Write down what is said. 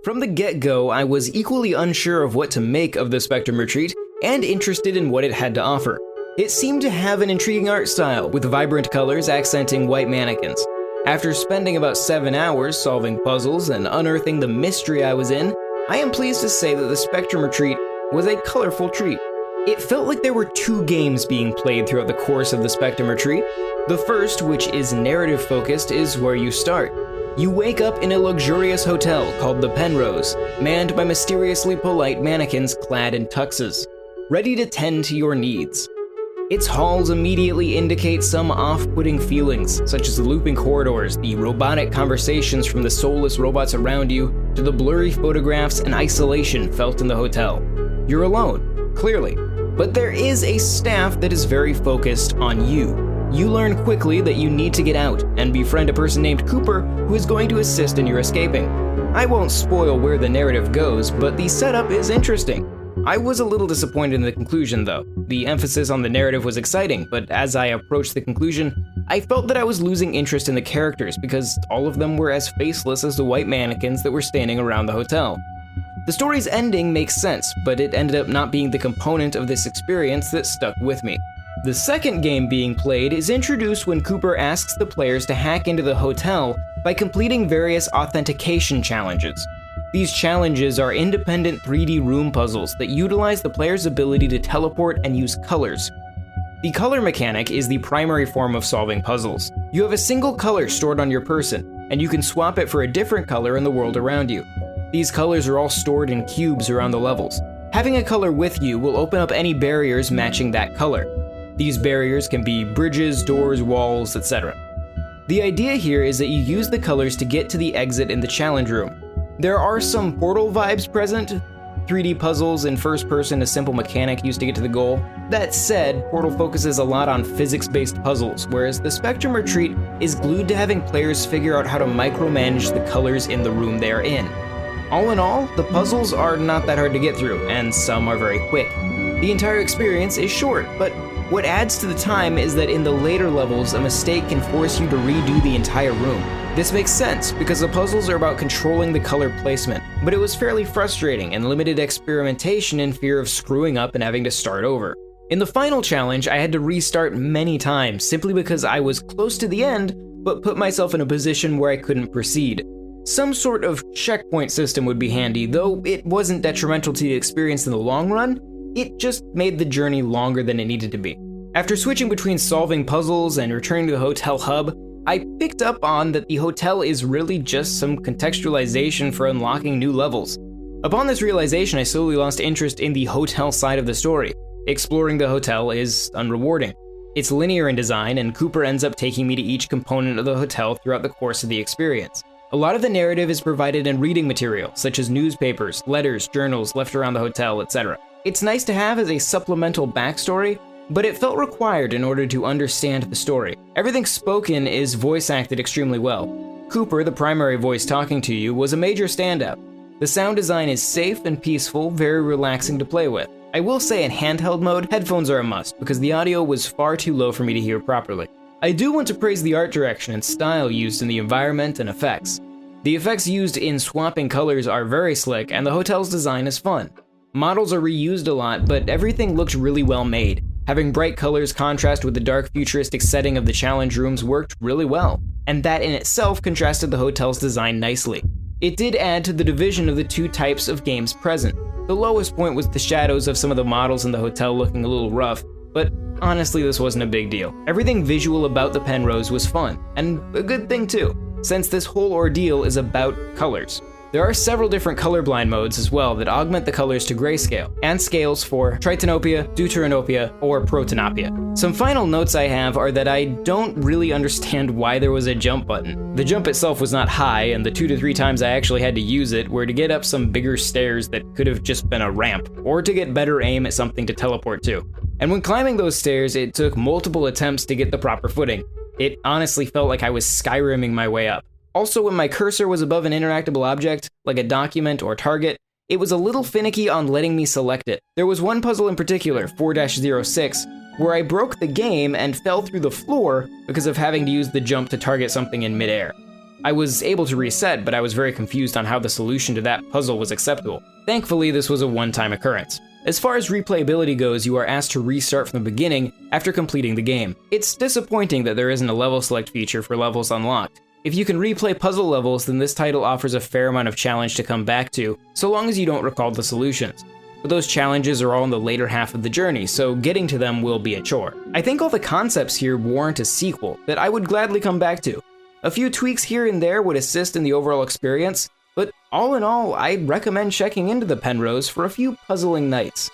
From the get-go, I was equally unsure of what to make of the Spectrum Retreat and interested in what it had to offer. It seemed to have an intriguing art style, with vibrant colors accenting white mannequins. After spending about 7 hours solving puzzles and unearthing the mystery I was in, I am pleased to say that the Spectrum Retreat was a colorful treat. It felt like there were 2 games being played throughout the course of the Spectrum Retreat. The first, which is narrative-focused, is where you start. You wake up in a luxurious hotel called the Penrose, manned by mysteriously polite mannequins clad in tuxes, ready to tend to your needs. Its halls immediately indicate some off-putting feelings, such as the looping corridors, the robotic conversations from the soulless robots around you, to the blurry photographs and isolation felt in the hotel. You're alone, clearly, but there is a staff that is very focused on you. You learn quickly that you need to get out and befriend a person named Cooper who is going to assist in your escaping. I won't spoil where the narrative goes, but the setup is interesting. I was a little disappointed in the conclusion though. The emphasis on the narrative was exciting, but as I approached the conclusion, I felt that I was losing interest in the characters because all of them were as faceless as the white mannequins that were standing around the hotel. The story's ending makes sense, but it ended up not being the component of this experience that stuck with me. The second game being played is introduced when Cooper asks the players to hack into the hotel by completing various authentication challenges. These challenges are independent 3D room puzzles that utilize the player's ability to teleport and use colors. The color mechanic is the primary form of solving puzzles. You have a single color stored on your person, and you can swap it for a different color in the world around you. These colors are all stored in cubes around the levels. Having a color with you will open up any barriers matching that color. These barriers can be bridges, doors, walls, etc. The idea here is that you use the colors to get to the exit in the challenge room. There are some Portal vibes present, 3D puzzles in first person, a simple mechanic used to get to the goal. That said, Portal focuses a lot on physics-based puzzles, whereas the Spectrum Retreat is glued to having players figure out how to micromanage the colors in the room they are in. All in all, the puzzles are not that hard to get through, and some are very quick. The entire experience is short, but what adds to the time is that in the later levels, a mistake can force you to redo the entire room. This makes sense, because the puzzles are about controlling the color placement, but it was fairly frustrating and limited experimentation in fear of screwing up and having to start over. In the final challenge, I had to restart many times simply because I was close to the end, but put myself in a position where I couldn't proceed. Some sort of checkpoint system would be handy, though it wasn't detrimental to the experience in the long run. It just made the journey longer than it needed to be. After switching between solving puzzles and returning to the hotel hub, I picked up on that the hotel is really just some contextualization for unlocking new levels. Upon this realization, I slowly lost interest in the hotel side of the story. Exploring the hotel is unrewarding. It's linear in design, and Cooper ends up taking me to each component of the hotel throughout the course of the experience. A lot of the narrative is provided in reading material, such as newspapers, letters, journals left around the hotel, etc. It's nice to have as a supplemental backstory, but it felt required in order to understand the story. Everything spoken is voice acted extremely well. Cooper, the primary voice talking to you, was a major standout. The sound design is safe and peaceful, very relaxing to play with. I will say in handheld mode, headphones are a must, because the audio was far too low for me to hear properly. I do want to praise the art direction and style used in the environment and effects. The effects used in swapping colors are very slick, and the hotel's design is fun. Models are reused a lot, but everything looked really well made. Having bright colors contrast with the dark futuristic setting of the challenge rooms worked really well, and that in itself contrasted the hotel's design nicely. It did add to the division of the 2 types of games present. The lowest point was the shadows of some of the models in the hotel looking a little rough, but honestly this wasn't a big deal. Everything visual about the Penrose was fun, and a good thing too, since this whole ordeal is about colors. There are several different colorblind modes as well that augment the colors to grayscale, and scales for tritanopia, deuteranopia, or protanopia. Some final notes I have are that I don't really understand why there was a jump button. The jump itself was not high, and the 2 to 3 times I actually had to use it were to get up some bigger stairs that could have just been a ramp, or to get better aim at something to teleport to. And when climbing those stairs, it took multiple attempts to get the proper footing. It honestly felt like I was Skyrimming my way up. Also, when my cursor was above an interactable object, like a document or target, it was a little finicky on letting me select it. There was one puzzle in particular, 4-06, where I broke the game and fell through the floor because of having to use the jump to target something in midair. I was able to reset, but I was very confused on how the solution to that puzzle was acceptable. Thankfully, this was a one-time occurrence. As far as replayability goes, you are asked to restart from the beginning after completing the game. It's disappointing that there isn't a level select feature for levels unlocked. If you can replay puzzle levels, then this title offers a fair amount of challenge to come back to, so long as you don't recall the solutions. But those challenges are all in the later half of the journey, so getting to them will be a chore. I think all the concepts here warrant a sequel that I would gladly come back to. A few tweaks here and there would assist in the overall experience, but all in all, I recommend checking into the Penrose for a few puzzling nights.